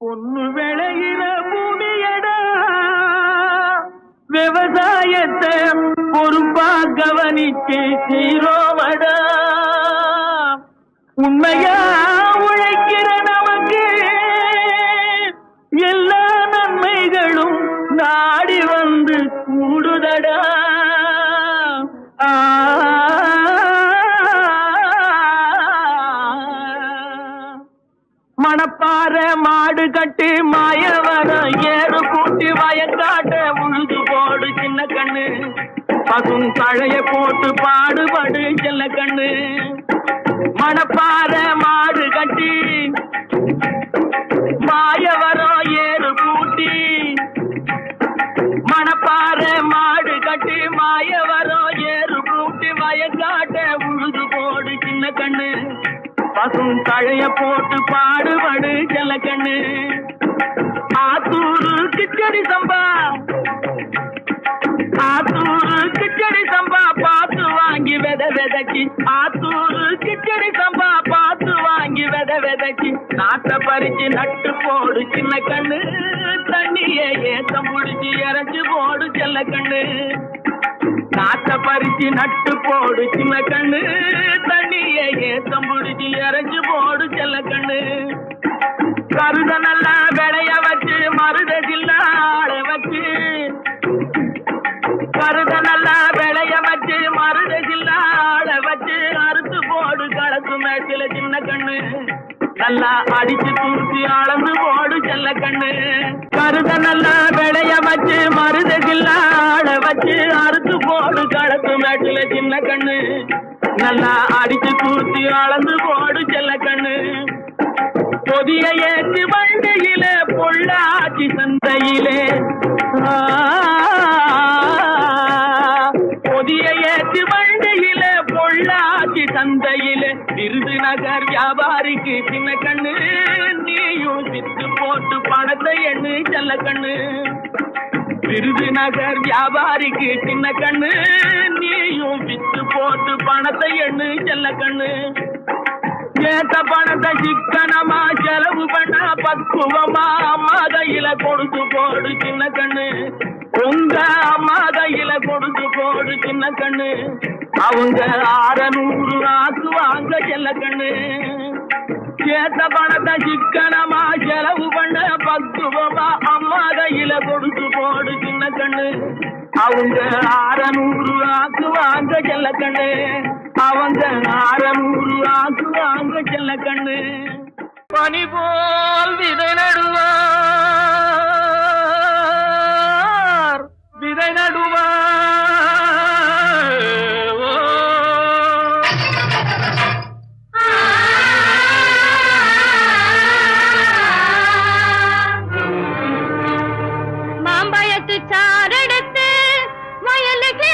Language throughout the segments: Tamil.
பொண்ணு விளையிற பூமியடா, விவசாயத்தை பொறுப்பா கவனிச்சு சீரோமடா. உண்மையா உழைக்கிற நமக்கு எல்லா நன்மைகளும் நாடி வந்து கூடுதடா. மணப்பாற மாடு கட்டி மாயவர ஏறு கூட்டி வயக்காட்ட உழுது போடு சின்ன கண்ணு. பசும் தழைய போட்டு பாடுபடு செல்ல கண்ணு. மணப்பாற மாடு கட்டி மாயவரம் ஏறு கூட்டி, மணப்பாற மாடு கட்டி மாயவரம் ஏறு கூட்டி வயக்காட்ட உழுது போடு சின்ன கண்ணு. பசும் தழைய போட்டு பாடுபடு செல்ல கண்ணு. ஆத்தூரு கிச்சடி சம்பா, ஆத்தூரு கிச்சடி சம்பா பார்த்து வாங்கி விதைச்சி, ஆத்தூரு கிச்சடி சம்பா பார்த்து வாங்கி விதைச்சி, நாட்டை பறிச்சு நட்டு போடு சின்ன கண்ணு. தண்ணியை ஏத்தம் பிடிச்சி இறச்சி போடு செல்ல கண்ணு. நாட்டை பறிச்சு நட்டு போடு சின்ன கண்ணு. தண்ணியை ஏத்தம் பிடிச்சி இறச்சி போடு செல்ல கண்ணு. கருத நல்லா விளைய வச்சு மருததில்ல ஆள வச்சு, கருத நல்லா விளைய வச்சு மருததில்ல ஆள வச்சு, அறுத்து போடு களத்து மேட்டில சின்ன கண்ணு. நல்லா அடிச்சு தூக்கி அளந்து போடு செல்ல கண்ணு. கருத நல்லா விளைய வச்சு மருததில்ல ஆள வச்சு, அறுத்து போடு களத்து மேட்டில சின்ன கண்ணு. நல்லா அடிச்சு தூக்கி அளந்து போடு செல்ல கண்ணு. பொதிய ஏற்று வண்டியில பொள்ளாச்சி சந்தையிலே, பொதிய ஏற்று வண்டியில பொள்ளாச்சி சந்தையிலே, விருதுநகர் வியாபாரிக்கு சின்ன கண்ணு. நீயும் வித்து போட்டு பணத்தை எண்ணு செல்ல கண்ணு. விருதுநகர் வியாபாரிக்கு சின்ன கண்ணு. நீயும் வித்து போட்டு பணத்தை எண்ணு செல்ல கண்ணு. ஏத்த பணத்தை சிக்கனமா செலவு பண்ண பக்குவமா அம்மா கையில கொடுத்து போடு சின்ன கண்ணு. உங்க அம்மா கையில கொடுத்து போடு சின்ன கண்ணு. அவங்க 600 ஆக்கு வாங்க செல்ல கண்ணு. ஏத்த பணத்தை சிக்கனமா செலவு பண்ண பக்குவமா அம்மா கையில கொடுத்து போடு சின்ன கண்ணு. அவங்க 600 ஆக்கு வாங்க செல்ல கண்ணு. அவங்க 600 ஆக்கு வாங்க செல்ல கண்ணு. பனி போல் விதை நடுவார், விதை நடுவார். மாம்பழத்து சாரெடுத்து வயலுக்கு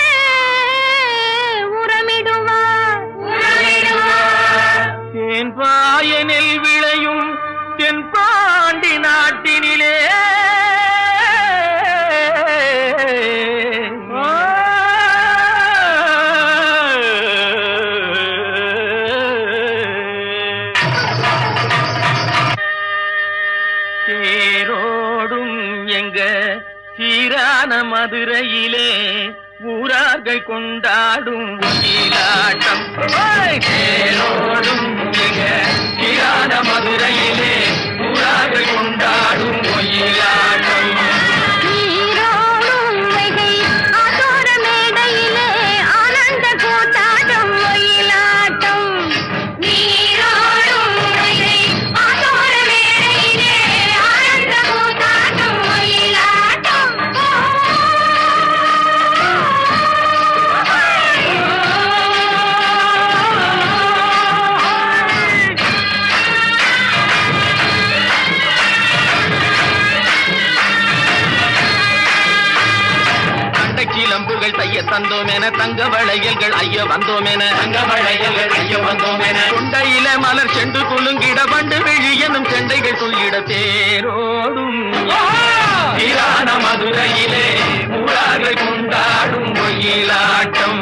தேன்பாயனில் விளையும் தென்பாண்டி நாட்டினிலே, தேரோடும் எங்க சீரான மதுரையிலே ஊரார்கள் கொண்டாடும் ஒயிலாட்டம். தேரோடும் எங்க சீரான மதுரையிலே ஊரார்கள் கொண்டாடும் ஒயிலாட்டம். நீரோடும் வைகை ஆத்தோர மேடையிலே ஆனந்த கூத்தாட்டம் ஒயிலாட்டம். நீரோடும் வைகை ஆத்தோர மேடையிலே ஆனந்த கூத்தாட்டம் ஒயிலாட்டம். கிளம்புகள் தைய தந்தோம் என தங்க வளையல்கள் ஐய வந்தோம் என, தங்க வளையல்கள் ஐய வந்தோம் என, கொண்டையில மலர் செண்டு குலுங்கிட பண்டு விழி எனும் செண்டைகள் துள்ளிட தேரோடும் சீரான மதுரையிலே ஊரார்கள் கொண்டாடும் ஒயிலாட்டம்.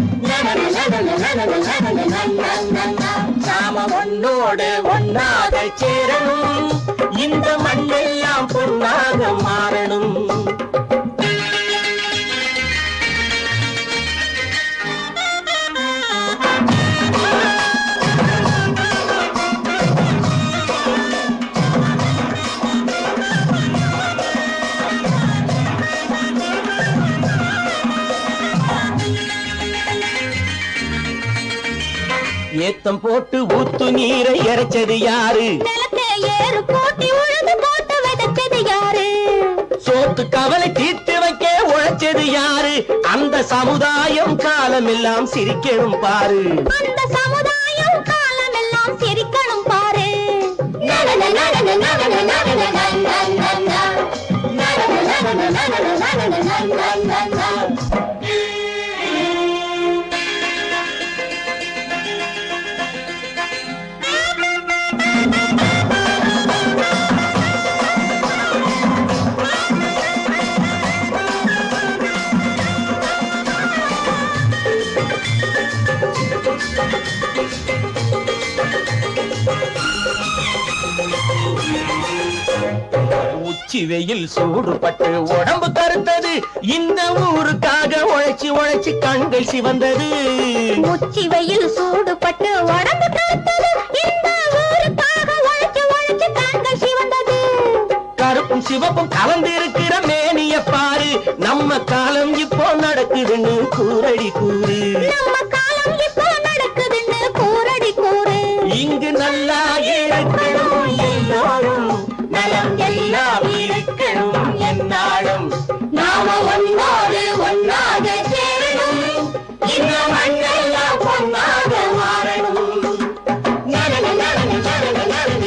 ஒன்னாக சேரணும், இந்த மண்ணெல்லாம் பொன்னாக மாறணும். ஏத்தம் போட்டு ஊத்து நீரை இறைச்சது யாரு? நிலத்தை ஏறு போட்டி உழுது போட்டு விதைச்சது யாரு? சோத்து கவலை தீர்த்து வைக்க உழைச்சது யாரு? அந்த சமுதாயம் காலமெல்லாம் சிரிக்கணும் பாரு. அந்த சமுதாயம் காலமெல்லாம் சிரிக்கணும் பாரு. நடன நடன நடன நடன நடன உச்சி வெயில் சூடுபட்டு உடம்பு கருத்தது, இந்த ஊருக்காக உழைச்சு உழைச்சு கண்கள் சிவந்தது. உச்சி வெயில் சூடுபட்டு உடம்பு கருத்தது, இந்த ஊருக்காக உழைச்சு உழைச்சு கண்கள் சிவந்தது. கருப்பும் சிவப்பும் கலந்து இருக்கிற மேனிய பாரு, நம்ம காலம் இப்போ நடக்குதுன்னு கூரடி கூறு. நம்ம காலம் இப்போ நடக்குதுன்னு கூரடி கூறு. இங்கு நல்லா இருக்கணும் எல்லாரும், நலம் எல்லாம் இருக்கணும் என்னாலும். நாம ஒன்னோடு ஒன்னாக சேரணும், இந்த மண்ணெல்லாம் பொன்னாக மாறணும். நடன நடன நடன நடன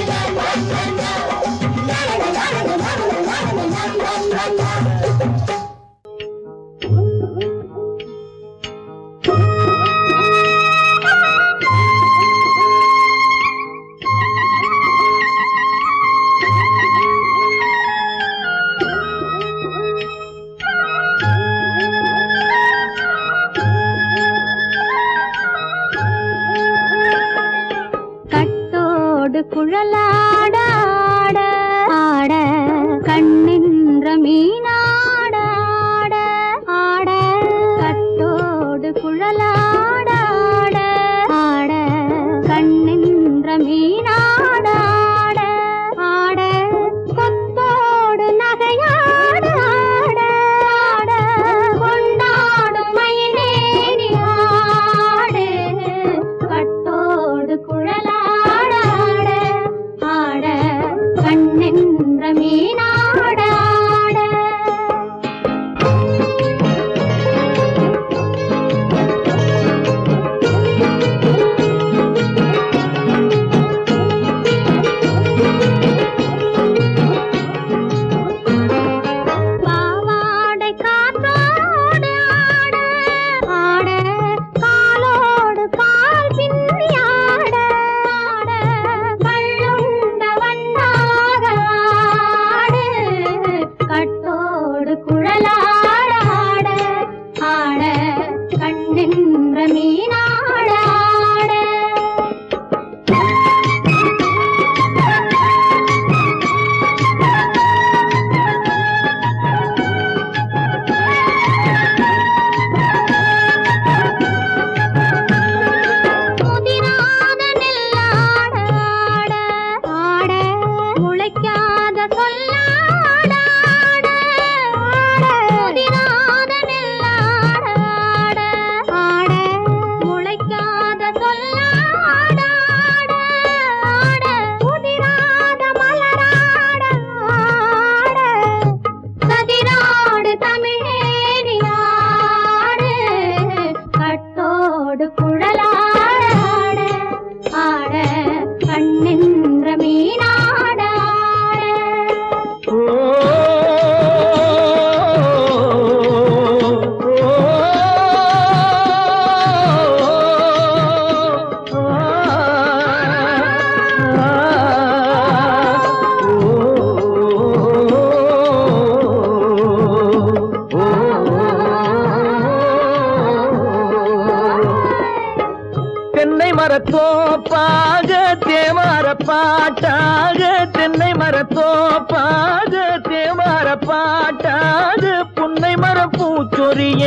தோப்பாக தேவார பாட்டாக புன்னை மரம் பூச்சொரிய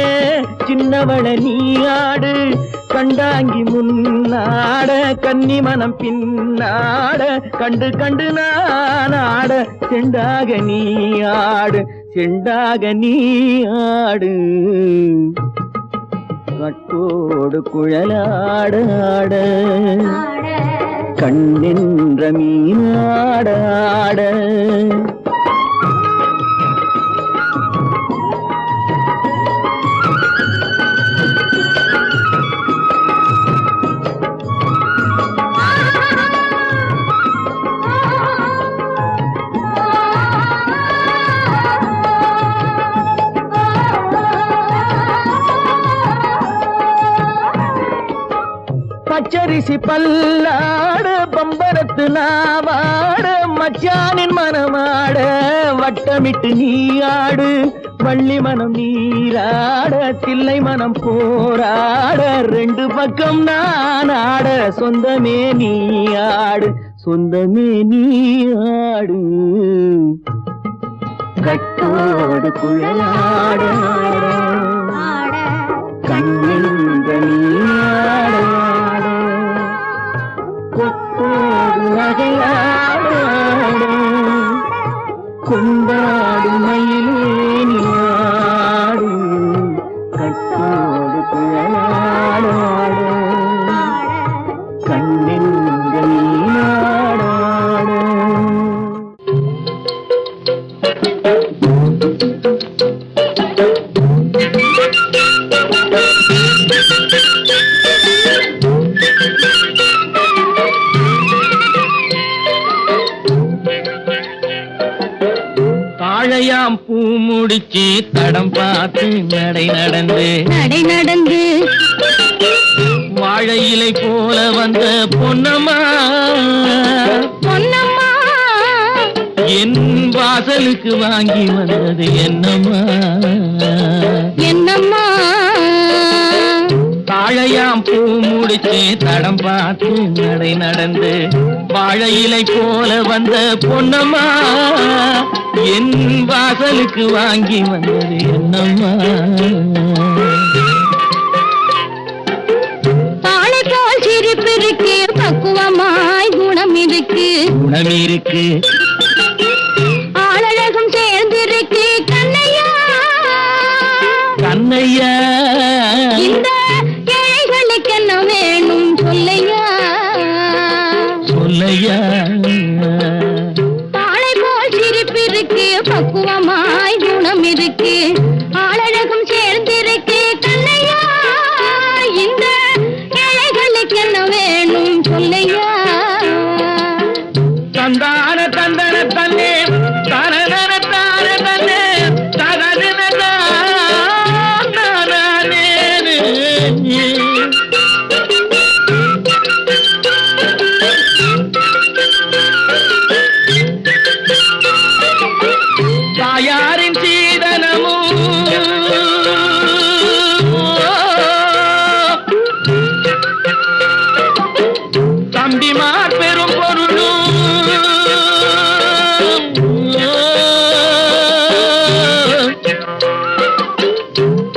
சின்னவள நீயாடு கண்டாங்கி முன்னாட கன்னி மனம் பின்னாட கண்டு கண்டு நானாட செண்டாக நீயாடு செண்டாக நீயாடு கட்டோடு குழலாடாட கண்ணென்ற மீனாடாட பச்சரிசி பல்லாட பம்பரத்து நாவாட மச்சானின் மனமாட வட்டமிட்டு நீயாடு வள்ளி மனம் நீராட தில்லை மனம் போராட ரெண்டு பக்கம் நானாட சொந்தமே நீயாடு சொந்தமே நீயாடு கட்டோடு குழலாட கண்ணென்ற நீயாட கொத்தோடு நகையாட கொண்டாடு மயிலேனியாடு கட்டோடு குழலாட கண்ணென்ற நீயாட தாழையாம் பூ முடிச்சு தடம் பார்த்து நடை நடந்து வாழை இலை போல வந்த பொன்னம்மா என் வாசலுக்கு வாங்கி வந்தது என்னம்மா தாழையாம் பூ முடிச்சு தடம் பார்த்து நடை நடந்து வாழை இலை போல வந்த பொன்னம்மா என் வாசலுக்கு வாங்கி வந்தது என்னம்மா தாளை போல் சிரிப்பு இருக்கு பக்குவமாய் குணம் இருக்கு ஆளழகும் சேர்ந்திருக்கு கண்ணையா இந்த ஏழைகளுக்கு என்ன வேணும் சொல்லையா தாளை போல் சிரிப்பு இருக்கு பக்குவமாய் குணம் இருக்கு ஆளழகும் சேர்ந்திருக்கு கண்ணையா இந்த ஏழைகளுக்கு என்ன வேணும் சொல்லையா தந்தான தந்தன தன்னே தனதன தான தன்னே தகதன தானே தாயாரின் சீதனமும் தம்பிமார் பெரும் பொருளும்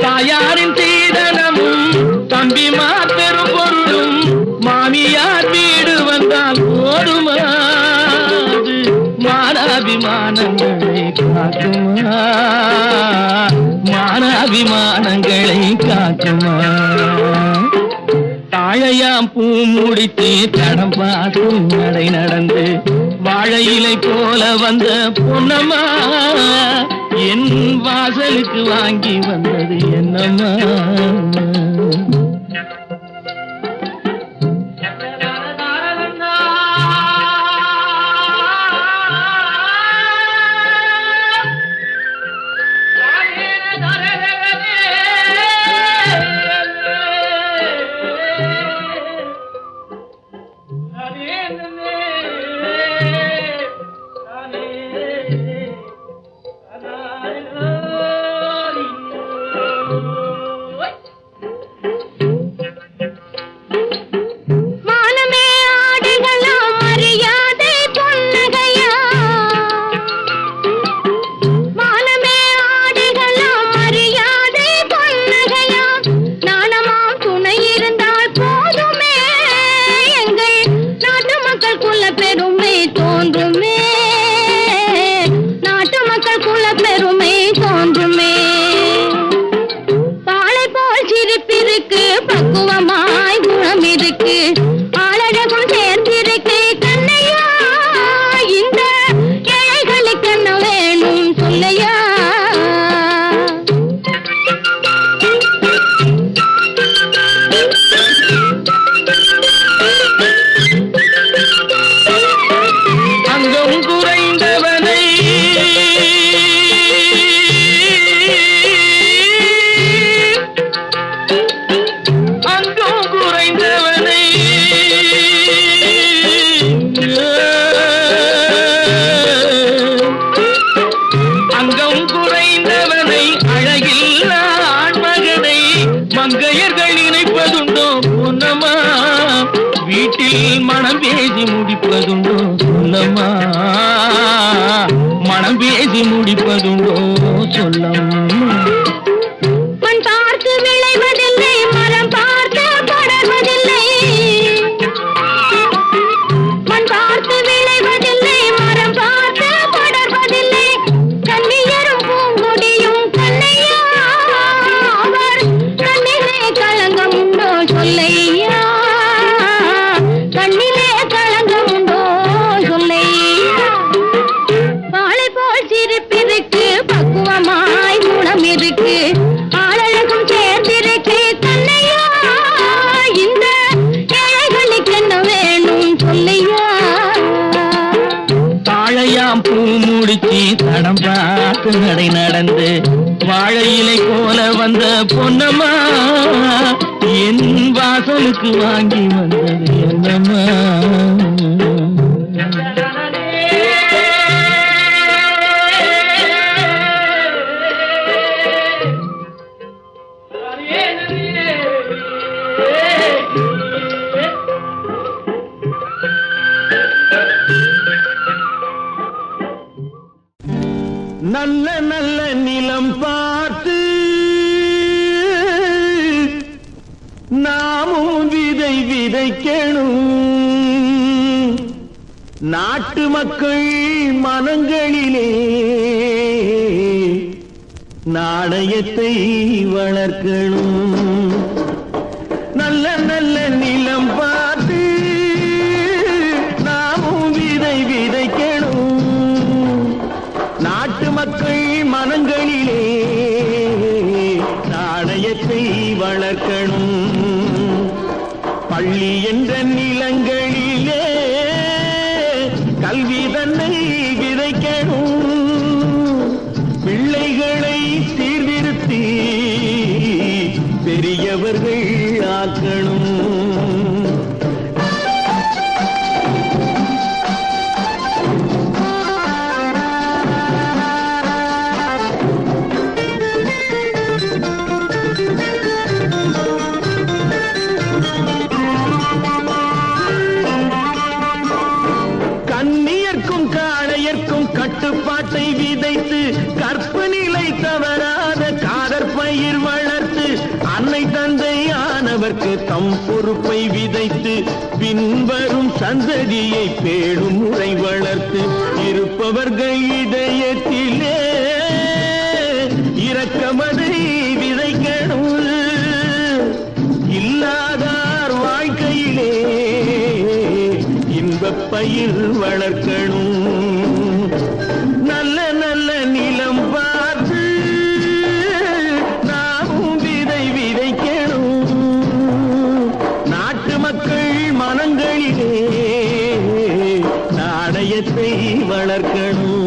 தாயாரின் சீதனமும் தம்பிமார் பெரும் பொருளும் மாமியார் வீடு வந்தால் போதுமாது மானாபிமானங்களை காக்குமா மானாபிமானங்களை காக்குமா தாழையாம் பூ முடித்து தடம் பார்த்து நடை நடந்து வாழை இலை போல வந்த பொன்னம்மா என் வாசலுக்கு வாங்கி வந்தது என்னம்மா சொல்லும். மண் பார்த்து விளைவதில்லை, மரம் பார்த்து படர்வதில்லை. மண் பார்த்து விளைவதில்லை, மரம் பார்த்து படர்வதில்லை. கண்ணியரும் பூங்குடியும் கண்ணையா, அவர் கண்ணிலே களங்கம் உண்டோ சொல்லையா, கண்ணிலே களங்கம் உண்டோ சொல்லையா. வாழை போல் சிரிப்பிருக்கு, பக்குவமாய் குணம் இருக்கு, ஆளழகும் சேர்ந்திருக்கு கண்ணையா. இந்த ஏழைகளுக்கு என்ன வேணும் சொல்லையா. தாழையாம் பூ முடிச்சு தடம் பார்த்து நடை நடந்து வாழை இலை போல வந்த பொன்னம்மா என் வாசலுக்கு வாங்கி வந்தது என்னம்மா. நல்ல நல்ல நிலம் பார்த்து நாமும் விதை விதைக்கணும். நாட்டு மக்கள் மனங்களிலே நாணயத்தை வளர்க்கணும். நல்ல நல்ல நிலம் பார்த்து நாமும் விதை விதைக்கணும். நாட்டு மக்கள் மனங்களிலே நாணயத்தை வளர்க்கணும். பள்ளி என்ற நிலங்களிலே கல்வி தன்னை விதைக்கணும். பிள்ளைகளை சீர்திருத்தி பெரியவர்கள் ஆக்கணும். கண்ணியர்க்கும் காளையர்க்கும் கட்டுப்பாட்டை விதைத்து கற்பு நிலை தவறாத காதற் பயிர் வளர்த்து அன்னை தந்தை ஆனவர்க்கு தம் பொறுப்பை விதைத்து பின்வரும் சந்ததியை பேணும் முறை வளர்த்து இருப்பவர்கள் இதயத்திலே இரக்கமதை விதைக்கணும். இல்லாதார் வாழ்க்கையிலே இன்பப் பயிர் வளர்க்கணும். நல்ல நல்ல நிலம் பார்த்து நாமும் விதை விதைக்கணும். நாட்டு மக்கள் மனங்களிலே நாணயத்தை வளர்க்கணும்.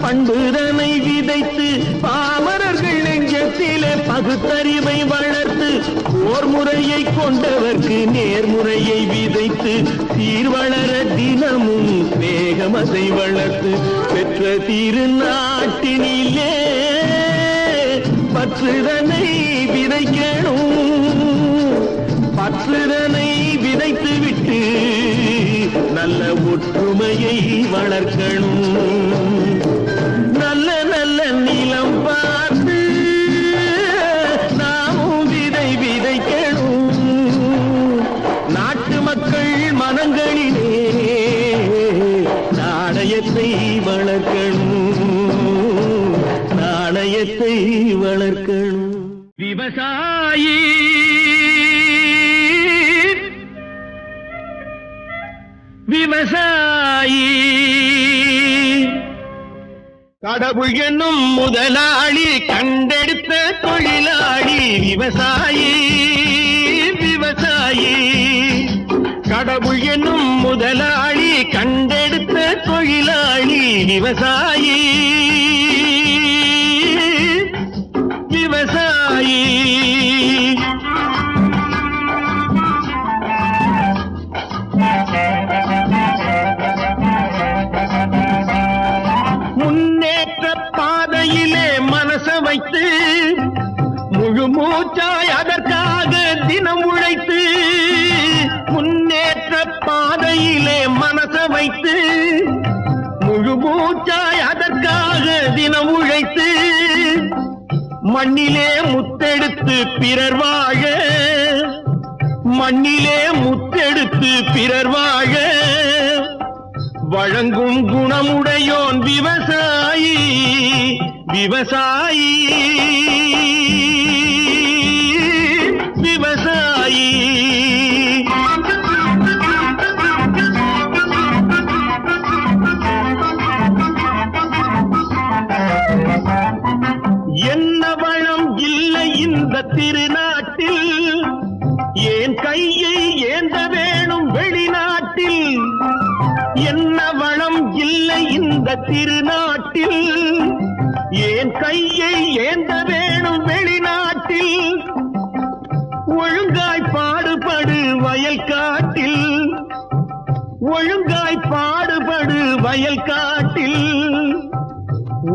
பண்புதனை விதைத்து பாமரர்கள் நெஞ்சத்திலே பகுத்தறிவை வளர்த்து ஓர் முறையை கொண்டவர்க்கு நேர்முறையை விதைத்து சீர்வளர தினமும் வேகமதை வளர்த்து பெற்ற திருநாட்டினிலே பற்றுதனை விதைக்கணும். பற்றுதனை விதைத்து விட்டு நல்ல ஒற்றுமையை வளர்க்கணும். நல்ல நல்ல நிலம் பார்த்து நாமும் விதை விதைக்கணும். நாட்டு மக்கள் மனங்களிலே நாணயத்தை வளர்க்கணும். நாணயத்தை வளர்க்கணும். விவசாயி விவசாயி கடவுள் என்னும் முதலாளி கண்டெடுத்த தொழிலாளி விவசாயி விவசாயி. கடவுள் என்னும் முதலாளி கண்டெடுத்த தொழிலாளி விவசாயி விவசாயி. ஆசை வைத்து முழு மூச்சாய் அதற்காக தினம் உழைத்து மண்ணிலே முத்தெடுத்து பிறர் வாழ மண்ணிலே முத்தெடுத்து பிறர் வாழ வழங்கும் குணமுடையோன் விவசாயி விவசாயி விவசாயி என்ன வளம் இல்லை இந்த திருநாட்டில் ஏன் கையை ஏந்த வேணும் வெளிநாட்டில் என்ன வளம் இல்லை இந்த திருநாட்டில் ஏன் கையை ஏந்த வேணும் வெளிநாட்டில் ஒழுங்காய் பாடுபடு வயல் காட்டில் ஒழுங்காய் பாடுபடு வயல் காட்டில்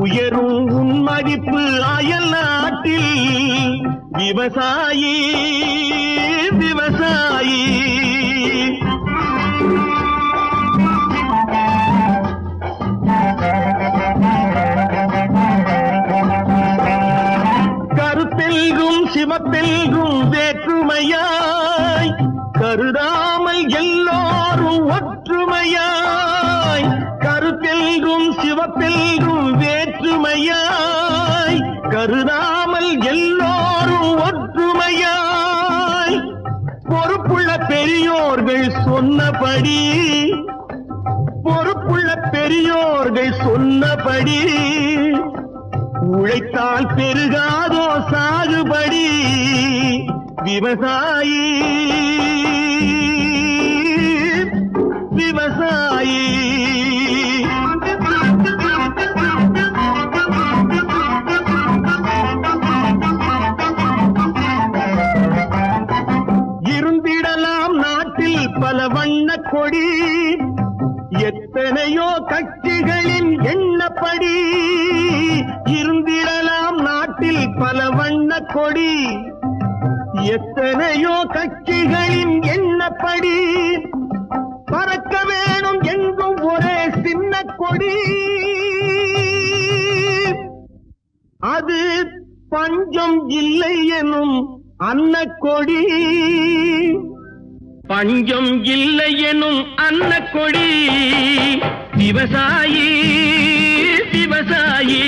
உயரும் உன் மதிப்பு அயல் நாட்டில் விவசாயி விவசாயி கருத்தெல்கும் சிவத்தெல்கும் வேற்றுமையாய் கருதாமல் எல்லோரும் ஒற்றுமையாய் கருத்தெல்கும் சிவத்தெல்கும் வேற்றுமையாய் கருதாமல் எல்லோரும் ஒற்றுமையாய் பொறுப்புள்ள பெரியோர்கள் சொன்னபடி பொறுப்புள்ள பெரியோர்கள் சொன்னபடி உழைத்தால் பெருகாதோ சாகுபடி விவசாயி விவசாயி இருந்திடலாம் நாட்டில் பல வண்ண கொடி எத்தனையோ கட்சிகளின் எண்ணப்படி இருந்திடலாம் நாட்டில் பல வண்ண கொடி எத்தனையோ கட்சிகளின் எண்ணப்படி பறக்க வேணும் எங்கும் ஒரே சின்ன கொடி அது பஞ்சம் இல்லை எனும் அன்னக்கொடி பஞ்சம் இல்லை எனும் அன்னக்கொடி விவசாயி விவசாயி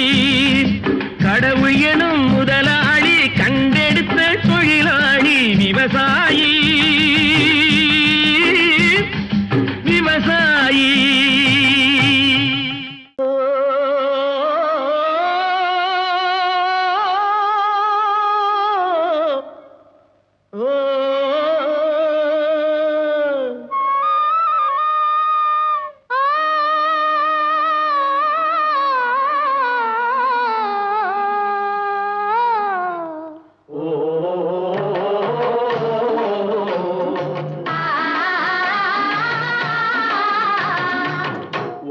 கடவுள் எனும் முதலாளி கண்டெடுத்த தொழிலாளி விவசாயி விவசாயி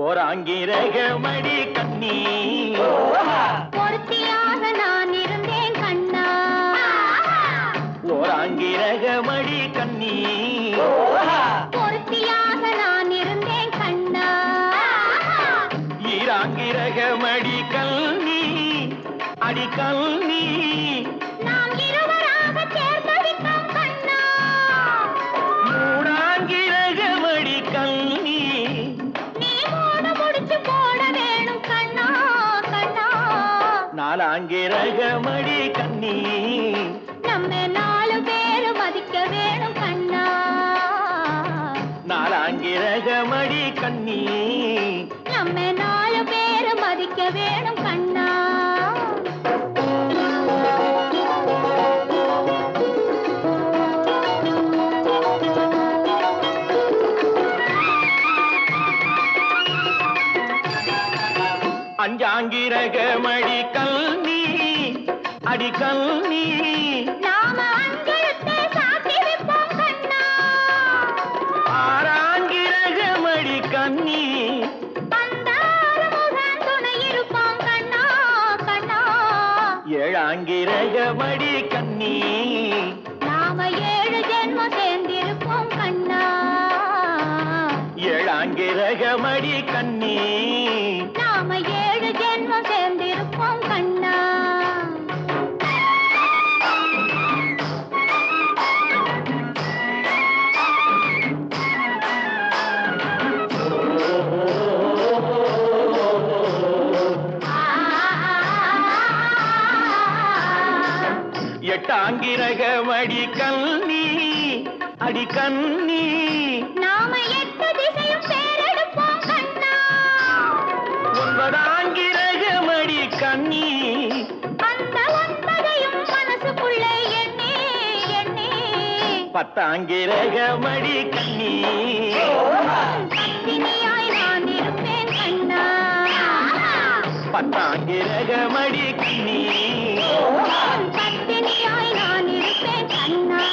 ஓராங்கிரகமடி கண்ணி பொருத்தியாக நான் இருந்தேன் கண்ணா ஓராங்கிரகமடி கண்ணி பொருத்தியாக நான் இருந்தேன் கண்ணா ஈராங்கிரகமடி கல்னி அடி கல்னி நாம் இருவராக சேர்ந்தடித்தோம் கண்ணா மூடாங்கிரகமடி கல்னி நீ மூட முடிச்சு போட வேணும் கண்ணா கண்ணா நாலாங்கிரகமடி கண்ணி நம்ம 4 பேரு மதிக்க வேணும் கண்ணா நாலாங்கிரகமடி கண்ணி நம்ம 4 பேரு மதிக்க வேணும் கண்ணா அஞ்சாங்கிரகமடி கல்னி அடி கல்னி நாம அஞ்செழுத்தை சாத்தி வைப்போம் கண்ணா ஆறாங்கிரகமடி கண்ணி பந்தாறு முகன் துணை இருப்போம் கண்ணா கண்ணா ஏழாங்கிரகமடி கண்ணி நாம 7 ஜென்மம் சேர்ந்திருப்போம் கண்ணா எட்டாங்கிரகமடி கண்ணி நாம 7 ஜென்மம் சேர்ந்திருப்போம் கண்ணா. எட்டாங்கிரகமடி கண்ணி அடி கண்ணி நாம 8 திசையும் பேரெடுப்போம் கண்ணா. 9 ஆங்கிரகமடி கண்ணி அந்த 9ஐயும் மனசுக்குள்ளே எண்ணி எண்ணி 10 ஆங்கிரகமடி கண்ணி பத்தினியாய் நான் இருப்பேன் கண்ணா. 10 ஆங்கிரகமடி கண்ணி பத்தினியாய் நான் இருப்பேன் கண்ணா.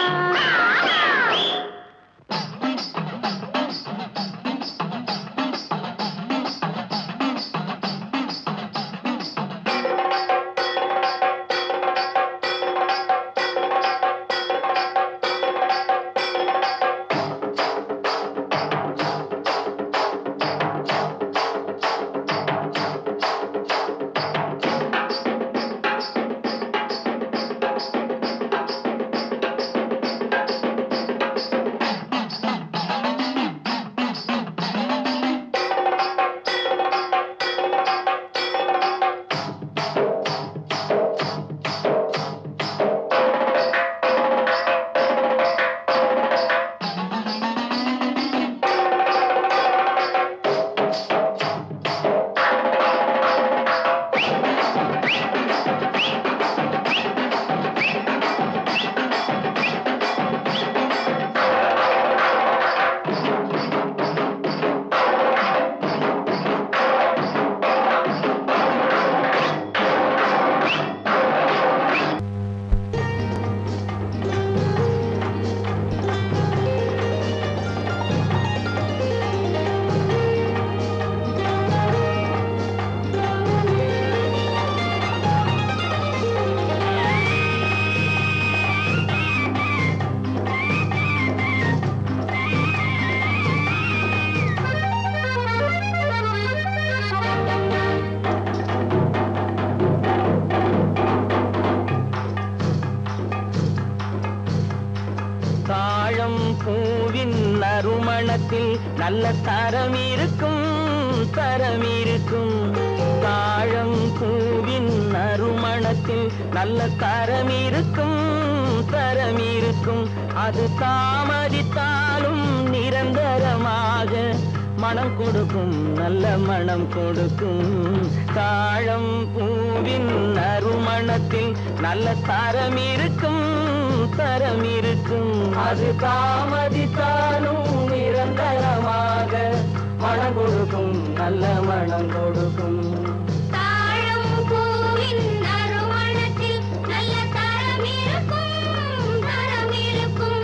பூவின் நறுமணத்தில் நல்ல தரம் இருக்கும் தரம் இருக்கும். தாழம் பூவின் நறுமணத்தில் நல்ல தரம் இருக்கும் தரம் இருக்கும். அது தாமதித்தாலும் நிரந்தரமாக மனம் கொடுக்கும் நல்ல மனம் கொடுக்கும். தாழம் பூவின் நறுமணத்தில் நல்ல தரம் இருக்கும் தரம் இருக்கும். அது தாமதித்தாலும் நிரந்தரமாக மனம் கொடுக்கும் நல்ல மனம் கொடுக்கும். தாழம் பூவின் நறுமணத்தில் நல்ல தரம் இருக்கும் தரம் இருக்கும்.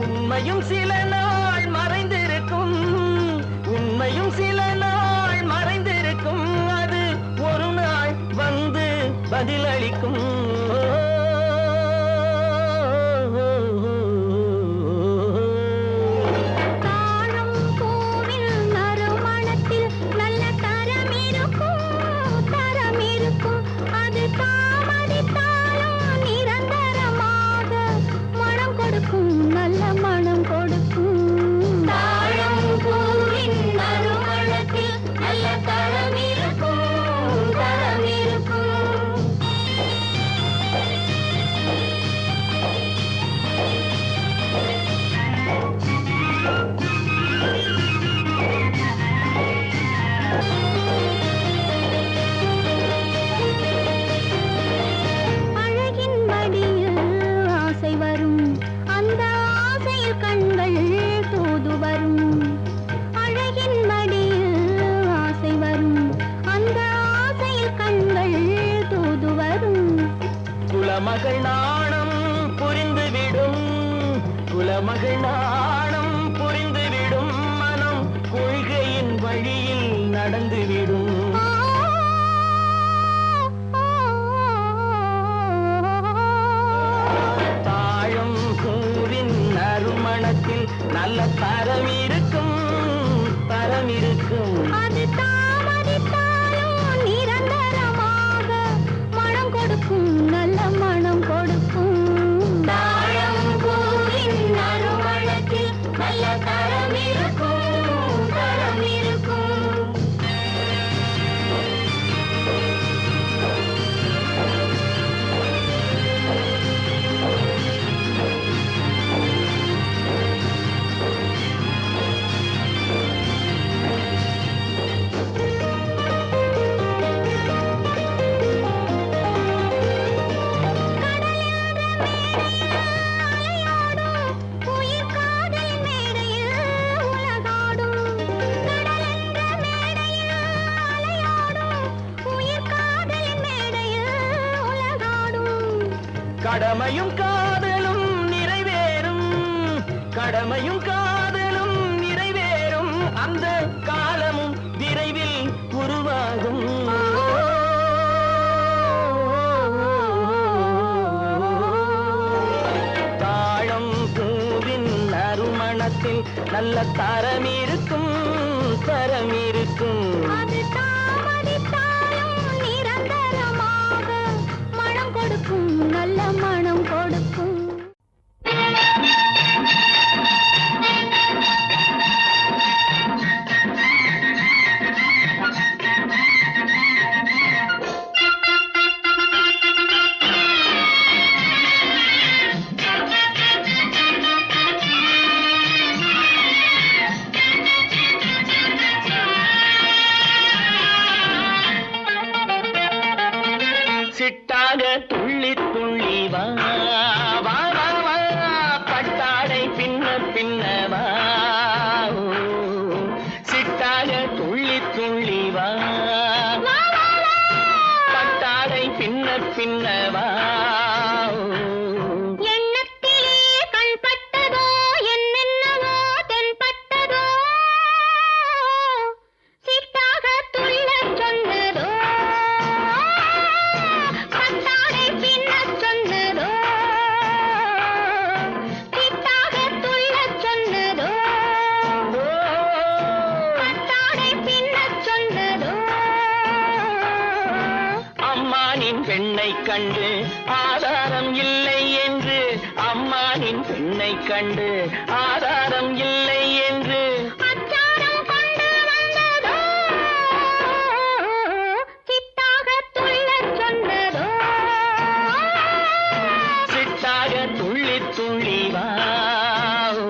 உண்மையும் சில நாள் மறைந்திருக்கும் உண்மையும் சில நாள் மறைந்திருக்கும். அது ஒரு நாள் வந்து பதிலளிக்கும். தாழம் பூவின் நறுமணத்தில் நல்ல தரம் இருக்கும் தரம் இருக்கும். அது தாமதித்தாலும் நிரந்தரமாக மனம் கொடுக்கும் நல்ல மனம் கொடுக்கும். தாழம் பூவின் நறுமணத்தில் நல்ல தரம் இருக்கும் தரம் இருக்கும். அந்த ஆசையில் கண்கள் தூது வரும் அழகின் மடியில் ஆசை வரும் அந்த ஆசையில் கண்கள் தூது வரும் குலமகள் நாணம் புரிந்துவிடும் குலமகள் நாணம் புரிந்துவிடும் மனம் கொள்கையின் வழியில் நடந்துவிடும் தாழம் பூவின் நறுமணத்தில் நல்ல தரம் இருக்கும் தரம் இருக்கும் அது தாமதித்தாலும் நிரந்தரமாக மனம் கொடுக்கும் நல்ல மனம் கொடுக்கும் தாழம் பூவின் நறுமணத்தில் நல்ல தரம் இருக்கும் தரம் இருக்கும் கடமையும் காதலும் நிறைவேறும் கடமையும் காதலும் நிறைவேறும் அந்த காலமும் விரைவில் உருவாகும் தாழம் பூவின் நறுமணத்தில் நல்ல தரம் இருக்கும் தரம் இருக்கும் அது தாமதித்தாலும் நிரந்தரமாக மனம் கொடுக்கும் நல்ல மனம் கொடுக்கும் சிட்டாக துள்ளி துள்ளி வா வா வா வா பட்டாடை பின்ன பின்ன வா ஓ, சிட்டாக துள்ளி துள்ளி வா பட்டாடை பின்ன பின்ன வா ஓ. எண்ணத்திலே கண்பட்டதோ என்னென்னவோ தென்பட்டதோ சிட்டாக துள்ளச் சொன்னதோ பட்டாடை பின்னச் சொன்னதோ சிட்டாக துள்ளச் சொன்னதோ பட்டாடை பின்னச் சொன்னதோ அம்மானின் பெண்ணை கண்டு ஆதாரம் இல்லை என்று அம்மானின் பெண்ணை கண்டு ஆதாரம் இல்லை என்று அச்சாரம் கொண்டு வந்ததோ சிட்டாக துள்ளச் சொன்னதோ சிட்டாக துள்ளி துள்ளி வா ஓ.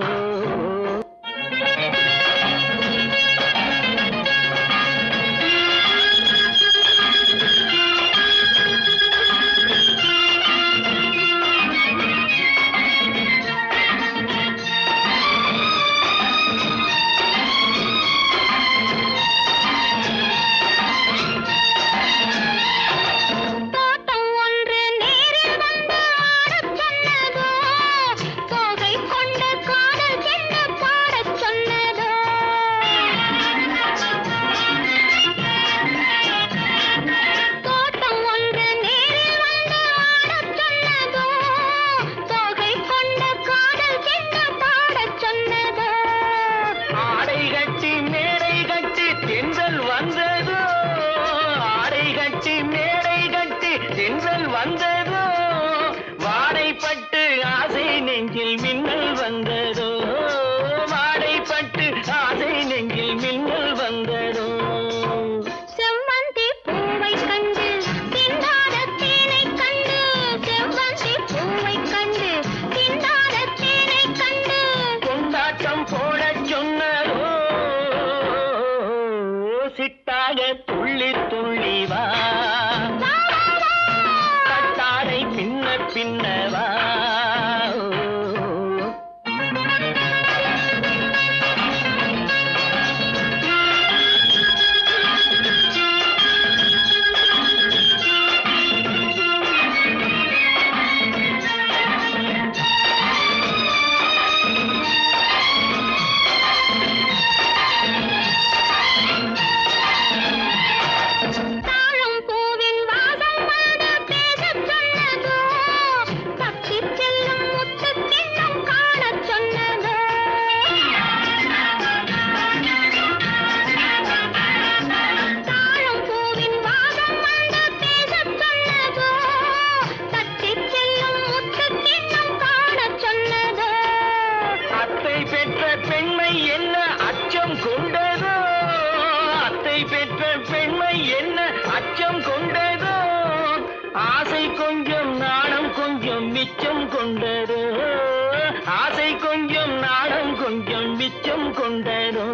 ஆசை கொஞ்சம் நாணம் கொஞ்சம் மிச்சம் கொண்டனோ